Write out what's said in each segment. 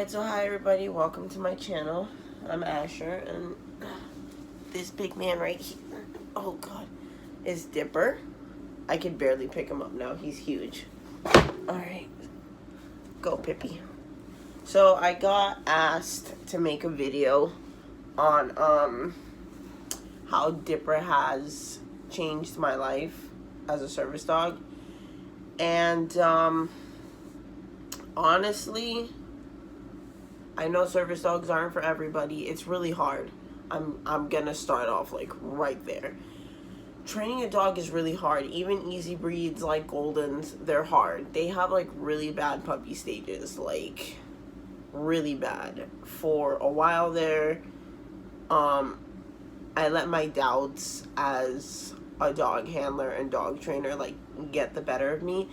Alright, so hi everybody, welcome to my channel. I'm Asher, and this big man right here, oh god, is Dipper. I can barely pick him up now, he's huge. Alright, go Pippi. So I got asked to make a video on how Dipper has changed my life as a service dog. And honestly, I know service dogs aren't for everybody. It's really hard. I'm gonna start off like right there. Training a dog is really hard. Even easy breeds like Goldens, they're hard. They have like really bad puppy stages, like really bad. For a while there, I let my doubts as a dog handler and dog trainer like get the better of me.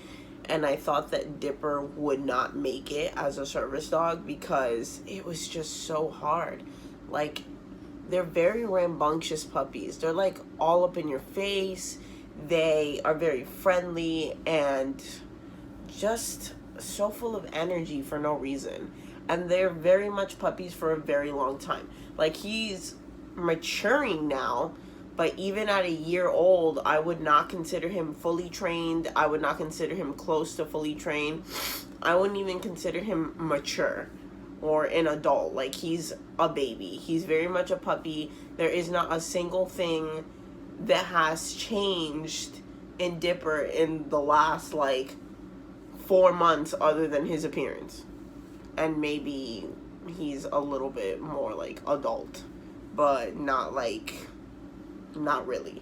And I thought that Dipper would not make it as a service dog because it was just so hard. Like, they're very rambunctious puppies. They're like all up in your face. They are very friendly and just so full of energy for no reason. And they're very much puppies for a very long time. Like, he's maturing now. But even at a year old, I would not consider him fully trained. I would not consider him close to fully trained. I wouldn't even consider him mature or an adult. Like, he's a baby. He's very much a puppy. There is not a single thing that has changed in Dipper in the last, like, 4 months other than his appearance. And maybe he's a little bit more, like, adult. But not, like... not really.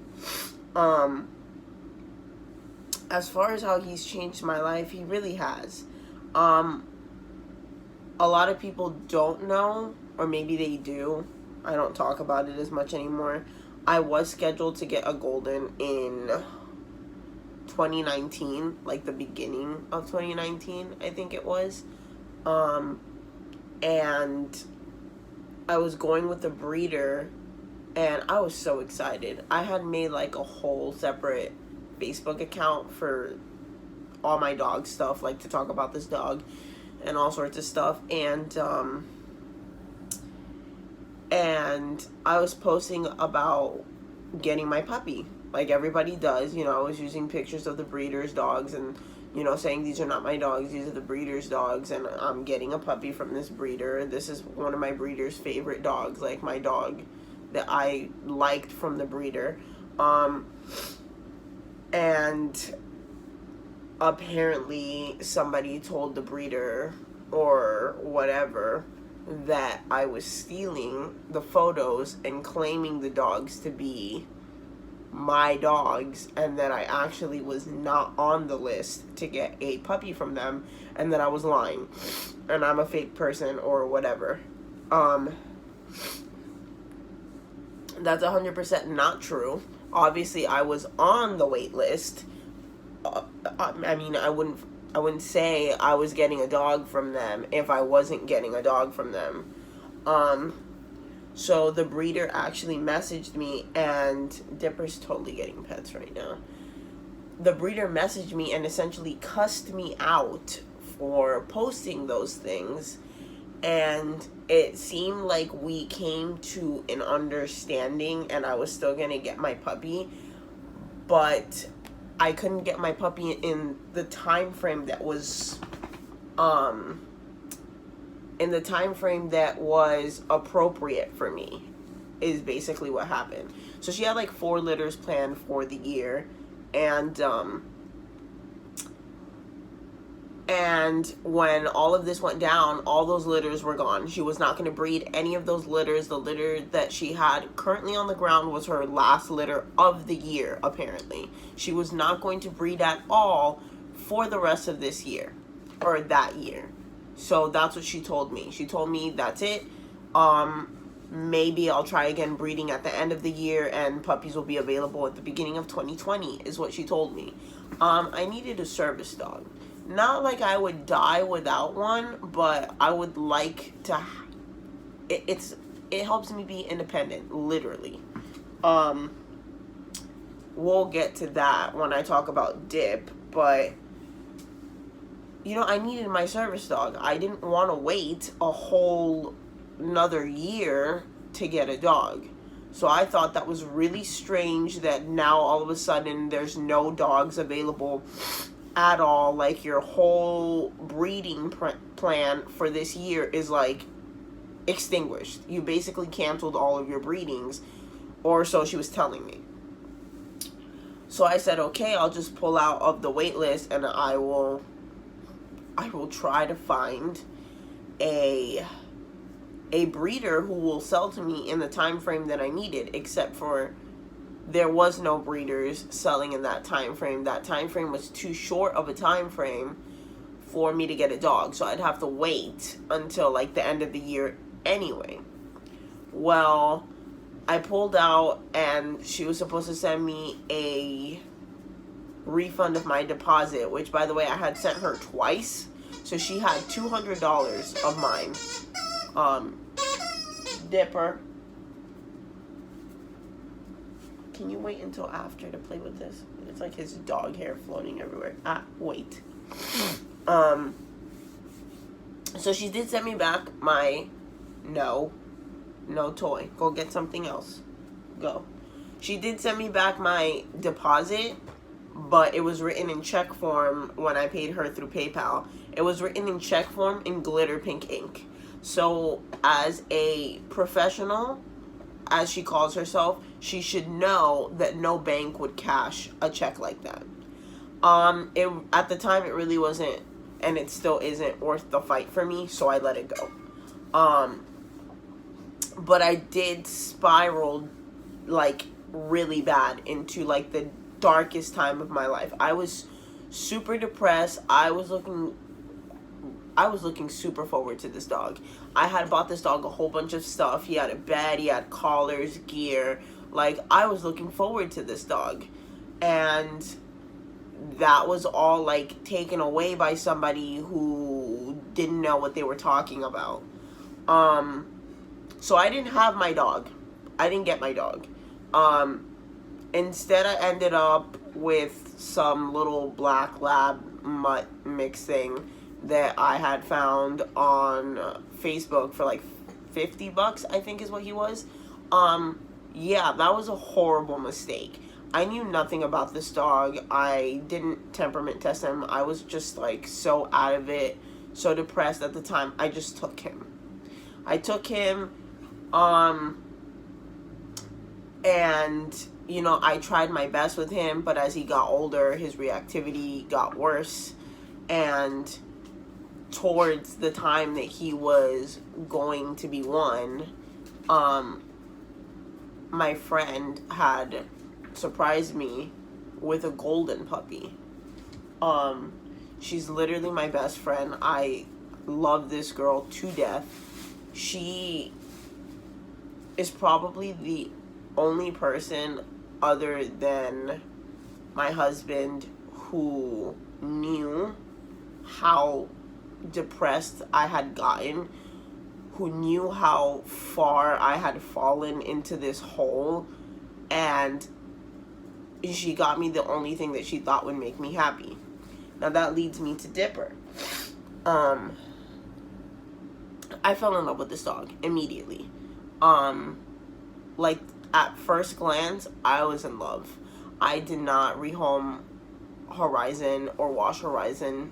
As far as how he's changed my life, he really has. A lot of people don't know, or maybe they do. I don't talk about it as much anymore. I was scheduled to get a Golden in 2019, like the beginning of 2019, I think it was. And I was going with a breeder. And I was so excited. I had made like a whole separate Facebook account for all my dog stuff, like to talk about this dog and all sorts of stuff. And I was posting about getting my puppy, like everybody does. You know, I was using pictures of the breeder's dogs and, you know, saying these are not my dogs, these are the breeder's dogs, and I'm getting a puppy from this breeder. This is one of my breeder's favorite dogs, like my dog that I liked from the breeder. And apparently somebody told the breeder or whatever that I was stealing the photos and claiming the dogs to be my dogs, and that I actually was not on the list to get a puppy from them, and that I was lying and I'm a fake person or whatever. That's 100% not true. Obviously, I was on the wait list. I mean, I wouldn't say I was getting a dog from them if I wasn't getting a dog from them. So the breeder actually messaged me, and Dipper's totally getting pets right now. The breeder messaged me and essentially cussed me out for posting those things. And it seemed like we came to an understanding and I was still going to get my puppy. But I couldn't get my puppy in the time frame that was, appropriate for me, is basically what happened. So she had like 4 litters planned for the year. And when all of this went down, all those litters were gone. She was not going to breed any of those litters. The litter that she had currently on the ground was her last litter of the year, apparently. She was not going to breed at all for the rest of this year, or that year. So that's what she told me. She told me that's it. Maybe I'll try again breeding at the end of the year and puppies will be available at the beginning of 2020 is what she told me. I needed a service dog. Not like I would die without one, but I would like to... It helps me be independent, literally. We'll get to that when I talk about Dip, but I needed my service dog. I didn't want to wait a whole another year to get a dog. So I thought that was really strange that now all of a sudden there's no dogs available at all. Like, your whole breeding plan for this year is like extinguished. You basically canceled all of your breedings, or so she was telling me. So I said, okay, I'll just pull out of the wait list, and I will try to find a breeder who will sell to me in the time frame that I needed, except for there was no breeders selling in that time frame. That time frame was too short of a time frame for me to get a dog, so I'd have to wait until like the end of the year anyway. Well, I pulled out, and she was supposed to send me a refund of my deposit, which, by the way, I had sent her twice, so she had $200 of mine. Dipper, can you wait until after to play with this? It's like his dog hair floating everywhere. Wait. So she did send me back my no toy. Go get something else. Go. She did send me back my deposit, but it was written in check form when I paid her through PayPal. It was written in check form in glitter pink ink. So as a professional, as she calls herself, she should know that no bank would cash a check like that. At the time, it really wasn't, and it still isn't worth the fight for me, so I let it go. But I did spiral, like, really bad into, like, the darkest time of my life. I was super depressed. I was looking super forward to this dog. I had bought this dog a whole bunch of stuff. He had a bed, he had collars, gear. Like, I was looking forward to this dog. And that was all, like, taken away by somebody who didn't know what they were talking about. So I didn't have my dog. I didn't get my dog. Instead, I ended up with some little black lab mutt mix thing that I had found on Facebook for like $50, I think is what he was. Yeah, that was a horrible mistake. I knew nothing about this dog. I didn't temperament test him. I was just like so out of it, so depressed at the time. I just took him. I took him, and I tried my best with him, but as he got older, his reactivity got worse, and towards the time that he was going to be one, my friend had surprised me with a golden puppy. She's literally my best friend. I love this girl to death. She is probably the only person other than my husband who knew how depressed I had gotten, who knew how far I had fallen into this hole, and she got me the only thing that she thought would make me happy. Now that leads me to Dipper. I fell in love with this dog immediately. Like, at first glance, I was in love. I did not rehome Horizon or wash Horizon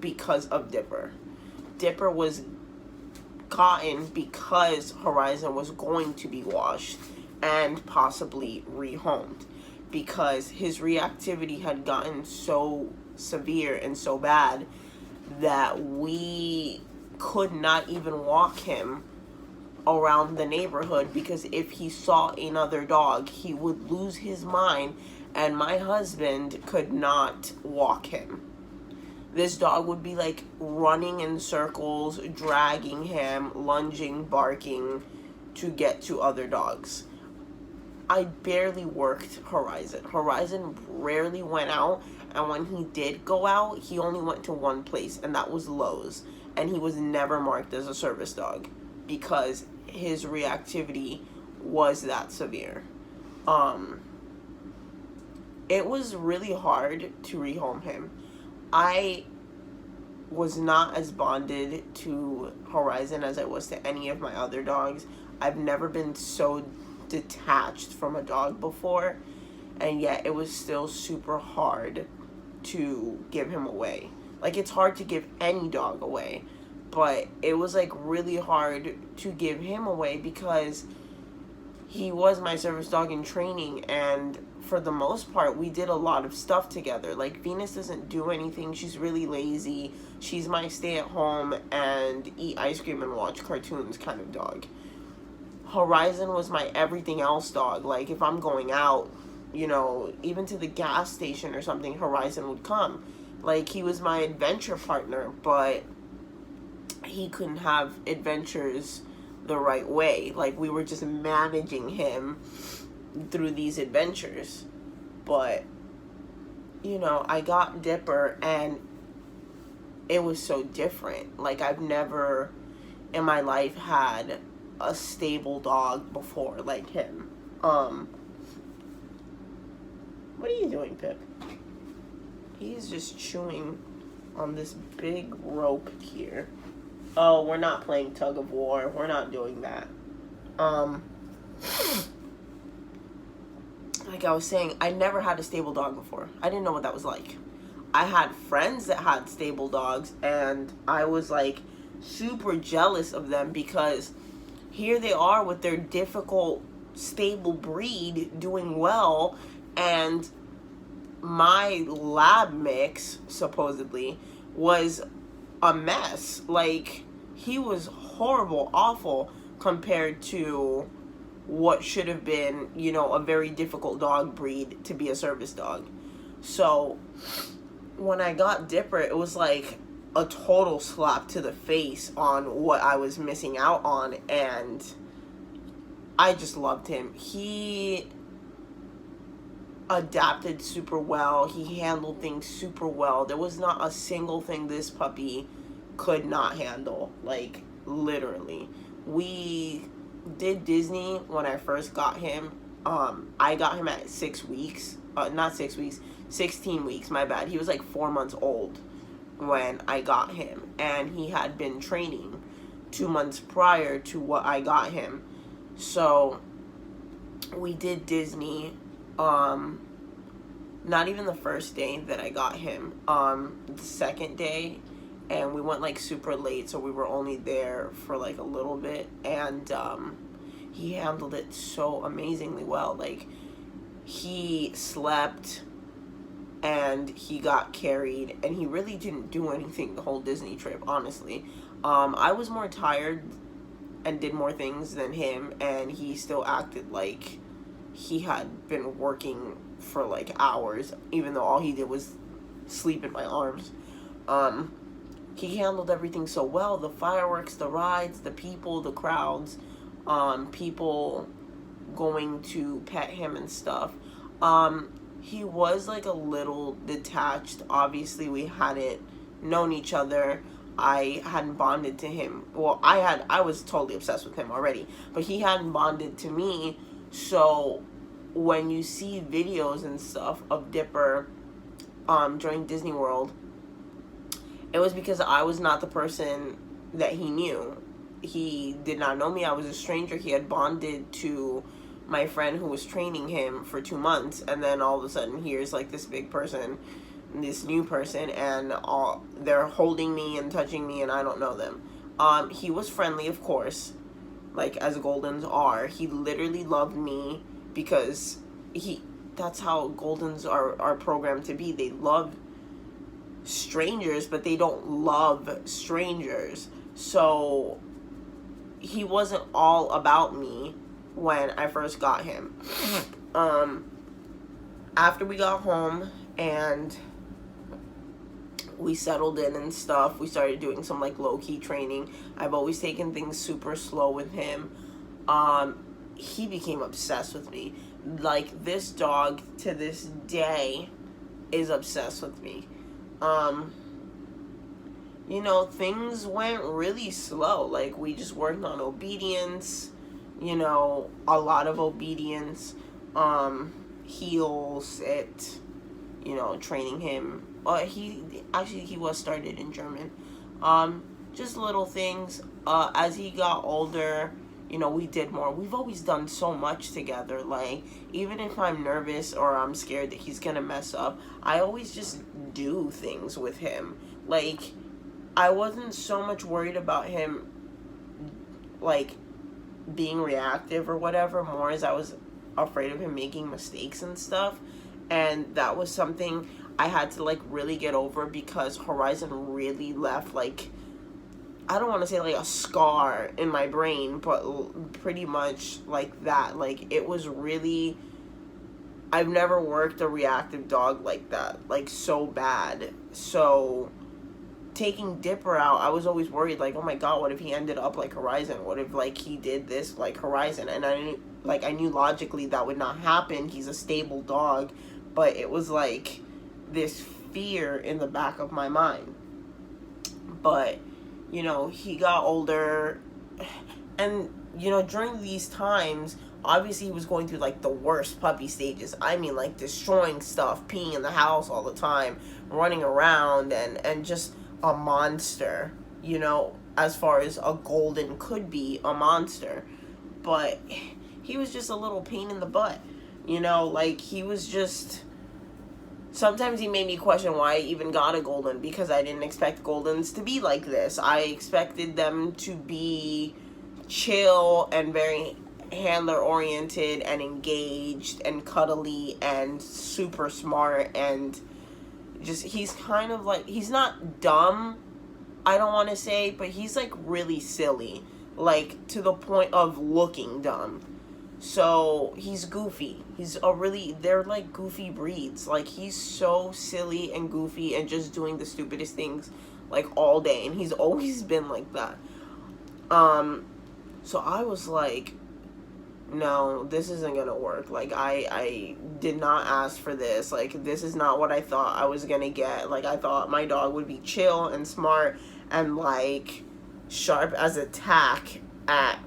because of Dipper. Dipper was gotten because Horizon was going to be washed and possibly rehomed, because his reactivity had gotten so severe and so bad that we could not even walk him around the neighborhood, because if he saw another dog, he would lose his mind, and my husband could not walk him. This dog would be like running in circles, dragging him, lunging, barking to get to other dogs. I barely worked Horizon. Horizon rarely went out, and when he did go out, he only went to one place, and that was Lowe's. And he was never marked as a service dog because his reactivity was that severe. It was really hard to rehome him. I was not as bonded to Horizon as I was to any of my other dogs. I've never been so detached from a dog before, and yet it was still super hard to give him away. Like, it's hard to give any dog away, but it was like really hard to give him away because he was my service dog in training, and for the most part we did a lot of stuff together. Like, Venus doesn't do anything. She's really lazy. She's my stay at home and eat ice cream and watch cartoons kind of dog. Horizon was my everything else dog. Like, if I'm going out, you know, even to the gas station or something, Horizon would come. Like, he was my adventure partner, but he couldn't have adventures the right way. Like, we were just managing him through these adventures. But, you know, I got Dipper, and it was so different. Like, I've never in my life had a stable dog before like him. What are you doing, Pip? He's just chewing on this big rope here. Oh, we're not playing tug of war. We're not doing that. Like I was saying, I never had a stable dog before. I didn't know what that was like. I had friends that had stable dogs, and I was like super jealous of them because here they are with their difficult, stable breed doing well, and my lab mix, supposedly, was a mess. Like, he was horrible, awful compared to what should have been, you know, a very difficult dog breed to be a service dog. So when I got Dipper, it was like a total slap to the face on what I was missing out on, and I just loved him. He adapted super well. He handled things super well. There was not a single thing this puppy could not handle. Like, literally. We did Disney when I first got him. I got him at 6 weeks. Not 6 weeks. 16 weeks, my bad. He was like 4 months old when I got him, and he had been training 2 months prior to what I got him. So we did Disney, not even the first day that I got him, the second day, and we went like super late, so we were only there for like a little bit, and he handled it so amazingly well. Like, he slept and he got carried, and he really didn't do anything the whole Disney trip, honestly. I was more tired and did more things than him, and he still acted like he had been working for like hours, even though all he did was sleep in my arms. He handled everything so well. The fireworks, the rides, the people, the crowds, people going to pet him and stuff. He was like a little detached. Obviously, we hadn't known each other. I hadn't bonded to him. Well, I was totally obsessed with him already, but he hadn't bonded to me. So when you see videos and stuff of Dipper during Disney World, it was because I was not the person that he knew. He did not know me. I was a stranger. He had bonded to my friend who was training him for 2 months, and then all of a sudden here's like this big person, this new person, and they're holding me and touching me, and I don't know them. He was friendly, of course, like as Goldens are. He literally loved me because that's how Goldens are programmed to be. They love strangers, but they don't love strangers. So he wasn't all about me when I first got him. After we got home and we settled in and stuff, we started doing some like low-key training. I've always taken things super slow with him. He became obsessed with me. Like, this dog to this day is obsessed with me. You know, things went really slow. Like, we just worked on obedience, you know, a lot of obedience, heel, sit, you know, training him. He was started in German. Just little things. As he got older, we did more. We've always done so much together. Like, even if I'm nervous or I'm scared that he's gonna mess up, I always just do things with him. Like, I wasn't so much worried about him, like, being reactive or whatever, more as I was afraid of him making mistakes and stuff. And that was something I had to, like, really get over, because Horizon really left, like, I don't want to say like a scar in my brain, but pretty much like that. Like, it was really, I've never worked a reactive dog like that, like, so bad. So taking Dipper out, I was always worried, like, oh my god, what if he ended up like Horizon? What if, like, he did this like Horizon? And I knew logically that would not happen. He's a stable dog, but it was like this fear in the back of my mind. But he got older, and during these times, obviously he was going through like the worst puppy stages. I mean, like, destroying stuff, peeing in the house all the time, running around, and just a monster, as far as a golden could be, a monster. But he was just a little pain in the butt, like, he was just, sometimes he made me question why I even got a golden, because I didn't expect goldens to be like this. I expected them to be chill and very handler oriented and engaged and cuddly and super smart, and just, he's kind of like, he's not dumb, I don't want to say, but he's like really silly, like, to the point of looking dumb. So he's goofy. They're like goofy breeds. Like, he's so silly and goofy and just doing the stupidest things like all day, and he's always been like that. So I was like, no, this isn't gonna work. Like, I did not ask for this. Like, this is not what I thought I was gonna get. Like, I thought my dog would be chill and smart and like sharp as a tack at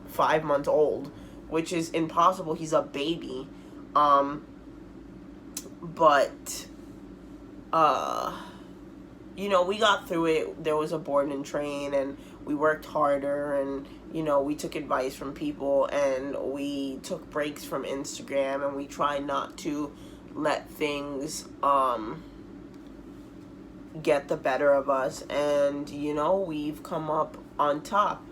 5 months old, which is impossible. He's a baby. But we got through it. There was a board and train, and we worked harder, and we took advice from people, and we took breaks from Instagram, and we tried not to let things get the better of us, and we've come up on top.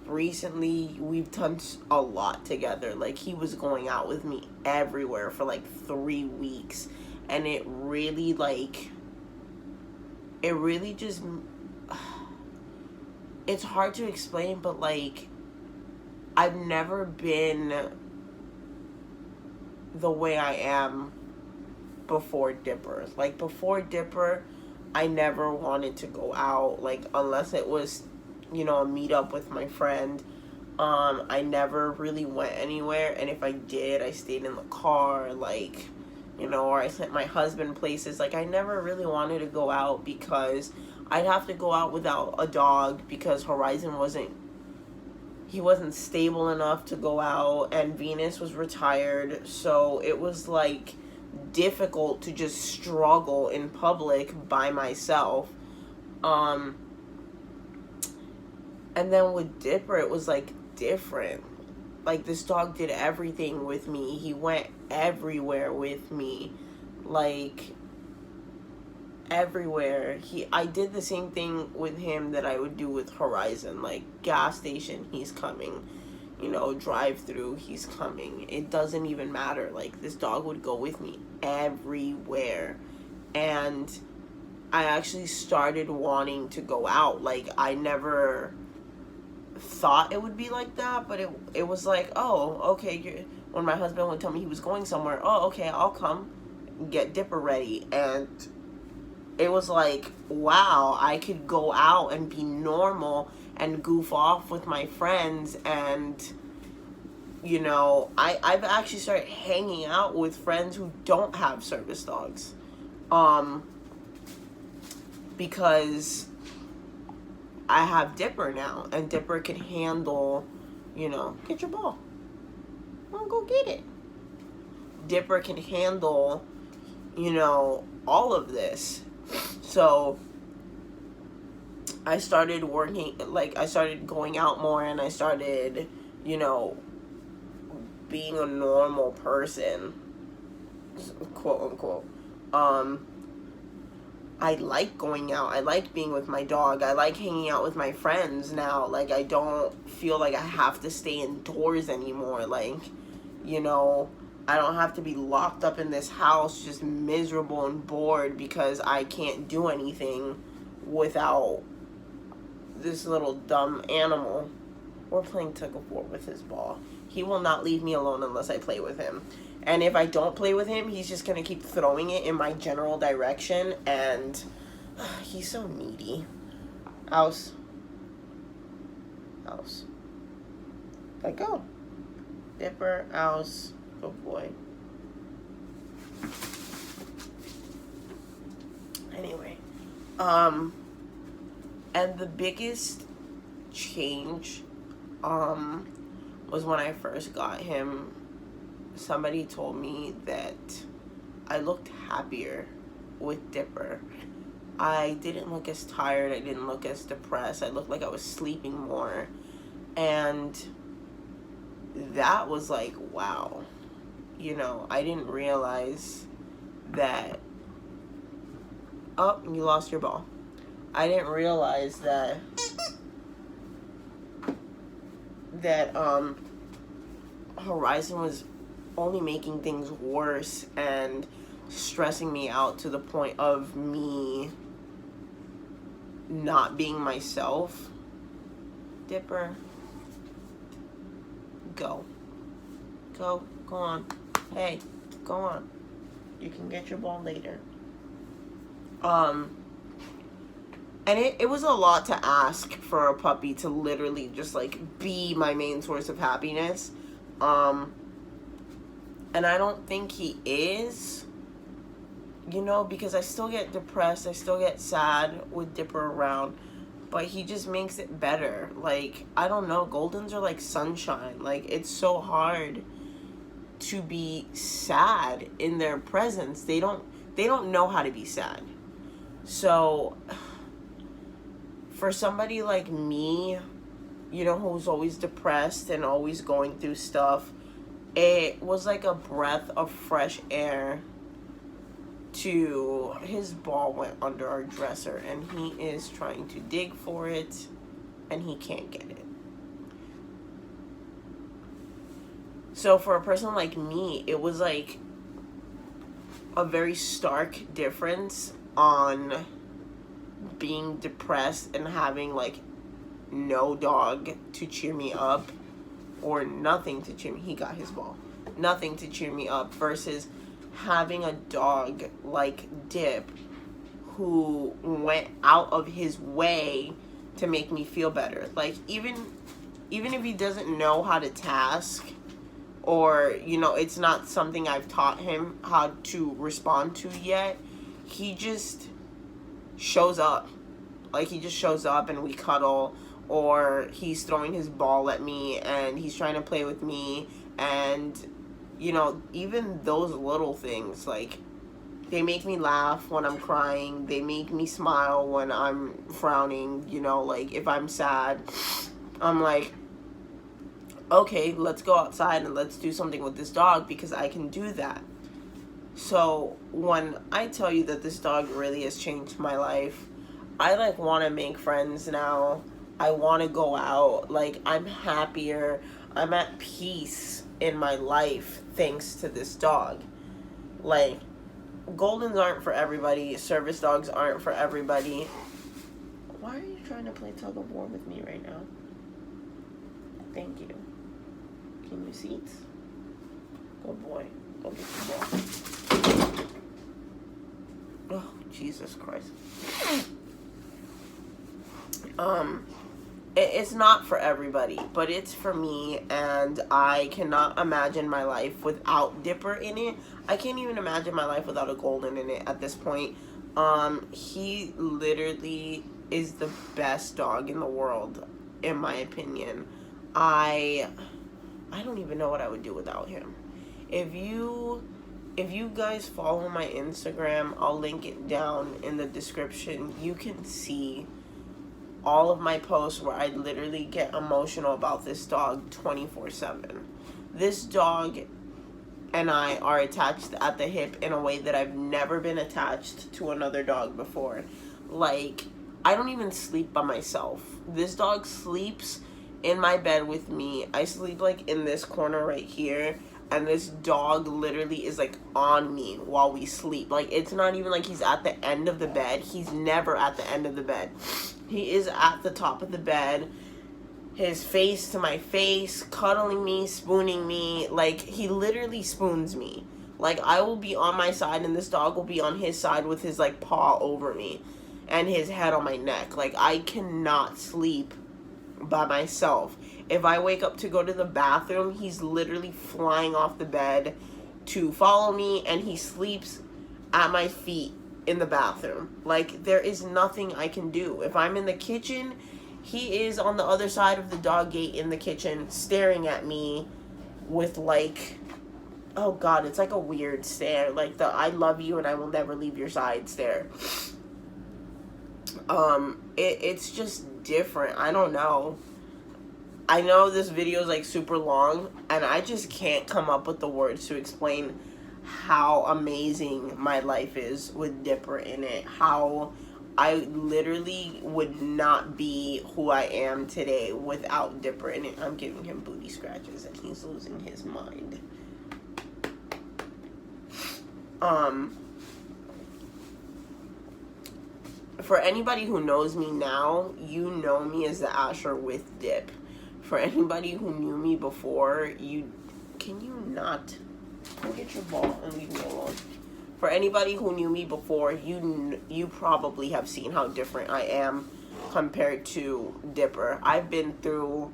Recently, we've done a lot together. Like, he was going out with me everywhere for like 3 weeks, and it really just, it's hard to explain, but like, I've never been the way I am before Dipper. Like, before Dipper, I never wanted to go out, like, unless it was a meetup with my friend. I never really went anywhere, and if I did, I stayed in the car, like, or I sent my husband places. Like, I never really wanted to go out, because I'd have to go out without a dog, because Horizon wasn't stable enough to go out, and Venus was retired, so it was like difficult to just struggle in public by myself. And then with Dipper, it was like different. Like, this dog did everything with me. He went everywhere with me. Like, everywhere. I did the same thing with him that I would do with Horizon. Like, gas station, he's coming. Drive through, he's coming. It doesn't even matter. Like, this dog would go with me everywhere. And I actually started wanting to go out. Like, I never thought it would be like that, but it was like, oh, okay, when my husband would tell me he was going somewhere, oh, okay, I'll come get Dipper ready. And it was like, wow, I could go out and be normal and goof off with my friends. And I've actually started hanging out with friends who don't have service dogs, because I have Dipper now, and Dipper can handle, get your ball. I'll go get it. Dipper can handle, all of this. So I started working, like, I started going out more, and I started, you know, being a normal person, quote unquote. I like going out. I like being with my dog. I like hanging out with my friends now. Like, I don't feel like I have to stay indoors anymore. Like, you know, I don't have to be locked up in this house just miserable and bored because I can't do anything without this little dumb animal. We're playing tug of war with his ball. He will not leave me alone unless I play with him. And if I don't play with him, he's just going to keep throwing it in my general direction. And he's so needy. House. House. Let go. Dipper, House. Good boy. Anyway. And the biggest change was when I first got him. Somebody told me that I looked happier with Dipper. I didn't look as tired. I didn't look as depressed. I looked like I was sleeping more. And that was like, wow. You know, I didn't realize that... Oh, you lost your ball. I didn't realize that Horizon was only making things worse and stressing me out to the point of me not being myself. Dipper, go on. Hey, go on. You can get your ball later. And it was a lot to ask for a puppy to literally just, like, be my main source of happiness. And I don't think he is, you know, because I still get depressed. I still get sad with Dipper around. But he just makes it better. Like, I don't know. Goldens are like sunshine. Like, it's so hard to be sad in their presence. They don't know how to be sad. So... for somebody like me, you know, who's always depressed and always going through stuff, it was like a breath of fresh air to... His ball went under our dresser, and he is trying to dig for it, and he can't get it. So for a person like me, it was like a very stark difference on being depressed and having like no dog to cheer me up, or nothing to cheer me. He got his ball. Nothing to cheer me up, versus having a dog like Dip who went out of his way to make me feel better. Like, even if he doesn't know how to task, or, you know, it's not something I've taught him how to respond to yet, he just shows up. Like, he just shows up and we cuddle, or he's throwing his ball at me and he's trying to play with me. And, you know, even those little things, like, they make me laugh when I'm crying. They make me smile when I'm frowning. You know, like, if I'm sad, I'm like, okay, let's go outside and let's do something with this dog, because I can do that. So when I tell you that this dog really has changed my life, I like want to make friends now. I want to go out. Like, I'm happier. I'm at peace in my life thanks to this dog. Like, Goldens aren't for everybody. Service dogs aren't for everybody. Why are you trying to play tug of war with me right now? Thank you. Can you seat? Good boy. Go get your ball. Oh, Jesus Christ. It's not for everybody, but it's for me, and I cannot imagine my life without Dipper in it. I can't even imagine my life without a Golden in it at this point. He literally is the best dog in the world, in my opinion. I don't even know what I would do without him. If you guys follow my Instagram, I'll link it down in the description. You can see all of my posts where I literally get emotional about this dog 24/7. This dog and I are attached at the hip in a way that I've never been attached to another dog before. Like, I don't even sleep by myself. This dog sleeps in my bed with me. I sleep like in this corner right here, and this dog literally is like on me while we sleep. Like, it's not even like he's at the end of the bed. He's never at the end of the bed. He is at the top of the bed, his face to my face, cuddling me, spooning me. Like, he literally spoons me. Like, I will be on my side and this dog will be on his side with his like paw over me and his head on my neck. Like, I cannot sleep by myself. If I wake up to go to the bathroom, he's literally flying off the bed to follow me, and he sleeps at my feet in the bathroom. Like, there is nothing I can do. If I'm in the kitchen, he is on the other side of the dog gate in the kitchen staring at me with like, oh god, it's like a weird stare, like the I love you and I will never leave your side stare. It's just different. I don't know. I know this video is like super long, and I just can't come up with the words to explain how amazing my life is with Dipper in it. How I literally would not be who I am today without Dipper in it. I'm giving him booty scratches and he's losing his mind. For anybody who knows me now, you know me as the Asher with Dip. For anybody who knew me before, can you not go get your ball and leave me alone? For anybody who knew me before, you probably have seen how different I am compared to Dipper. I've been through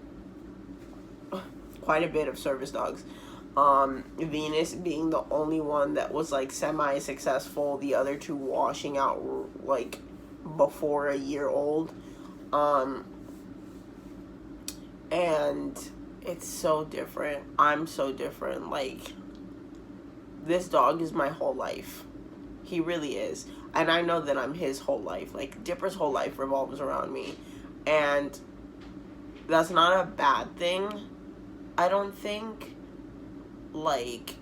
quite a bit of service dogs. Venus being the only one that was like semi-successful, the other two washing out like before a year old. And it's so different. I'm so different. Like, this dog is my whole life. He really is. And I know that I'm his whole life. Like, Dipper's whole life revolves around me. And that's not a bad thing, I don't think. Like,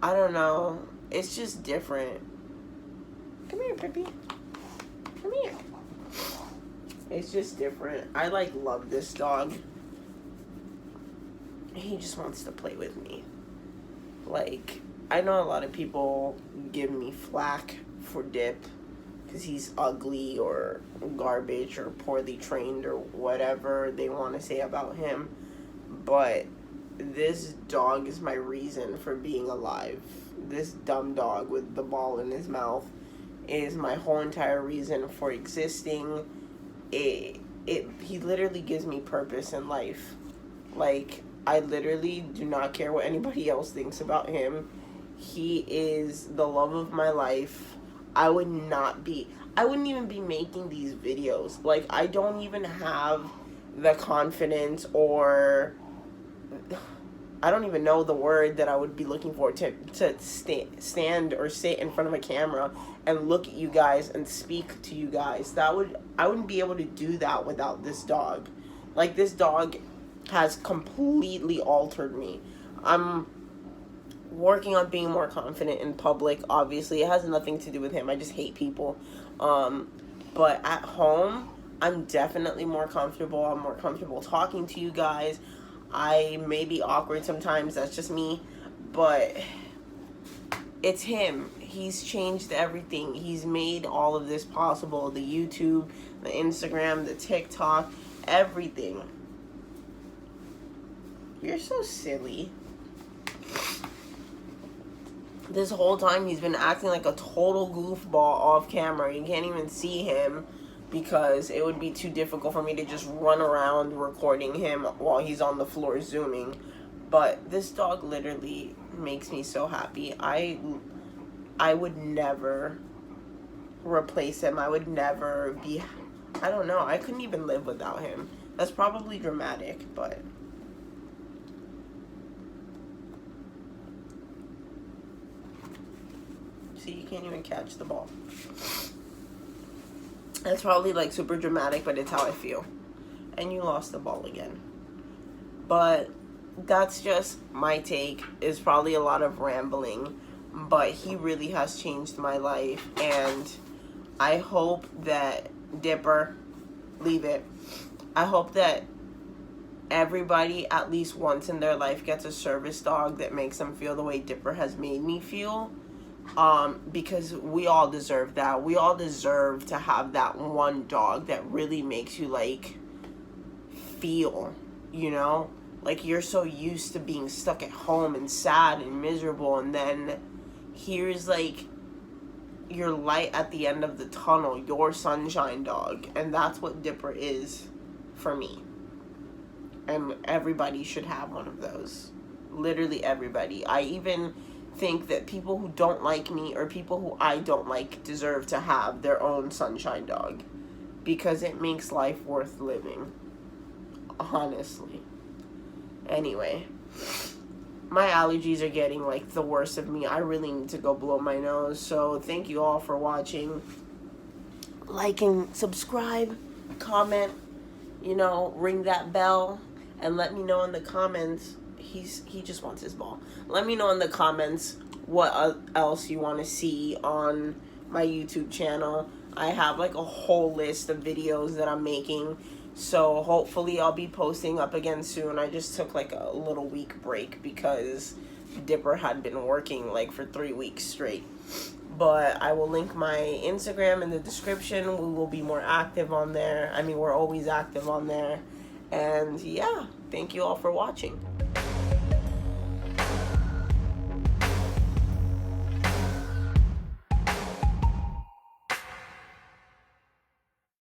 I don't know. It's just different. Come here, Pippi. Come here. It's just different. I, like, love this dog. He just wants to play with me. Like, I know a lot of people give me flack for Dip because he's ugly or garbage or poorly trained or whatever they want to say about him. But this dog is my reason for being alive. This dumb dog with the ball in his mouth is my whole entire reason for existing. He literally gives me purpose in life. Like, I literally do not care what anybody else thinks about him. He is the love of my life. I wouldn't even be making these videos. Like, I don't even have the confidence, or I don't even know the word that I would be looking for to stand or sit in front of a camera and look at you guys and speak to you guys. I wouldn't be able to do that without this dog. Like, this dog has completely altered me. I'm working on being more confident in public. Obviously, it has nothing to do with him. I just hate people. But at home, I'm definitely more comfortable. I'm more comfortable talking to you guys. I may be awkward sometimes. That's just me. But it's him. He's changed everything. He's made all of this possible. The YouTube, the Instagram, the TikTok, everything. You're so silly. This whole time he's been acting like a total goofball off camera. You can't even see him because it would be too difficult for me to just run around recording him while he's on the floor zooming. But this dog literally makes me so happy. I would never replace him. I would never be... I don't know. I couldn't even live without him. That's probably dramatic, but... See, you can't even catch the ball. It's probably like super dramatic, but it's how I feel. And you lost the ball again. But that's just my take. It's probably a lot of rambling, but he really has changed my life, and I hope that Dipper, leave it. I hope that everybody at least once in their life gets a service dog that makes them feel the way Dipper has made me feel. Because we all deserve that. We all deserve to have that one dog that really makes you like feel, you know? Like you're so used to being stuck at home and sad and miserable, and then here's like your light at the end of the tunnel, your sunshine dog. And that's what Dipper is for me. And everybody should have one of those. Literally everybody. I even think that people who don't like me or people who I don't like deserve to have their own sunshine dog, because it makes life worth living. Honestly. Anyway, my allergies are getting like the worst of me. I really need to go blow my nose. So thank you all for watching. Like and subscribe, comment, ring that bell, and let me know in the comments. He just wants his ball. Let me know in the comments what else you want to see on my YouTube channel. I have like a whole list of videos that I'm making, so hopefully I'll be posting up again soon. I just took like a little week break because Dipper had been working like for 3 weeks straight. But I will link my Instagram in the description. We will be more active on there. I mean, we're always active on there. And yeah, thank you all for watching.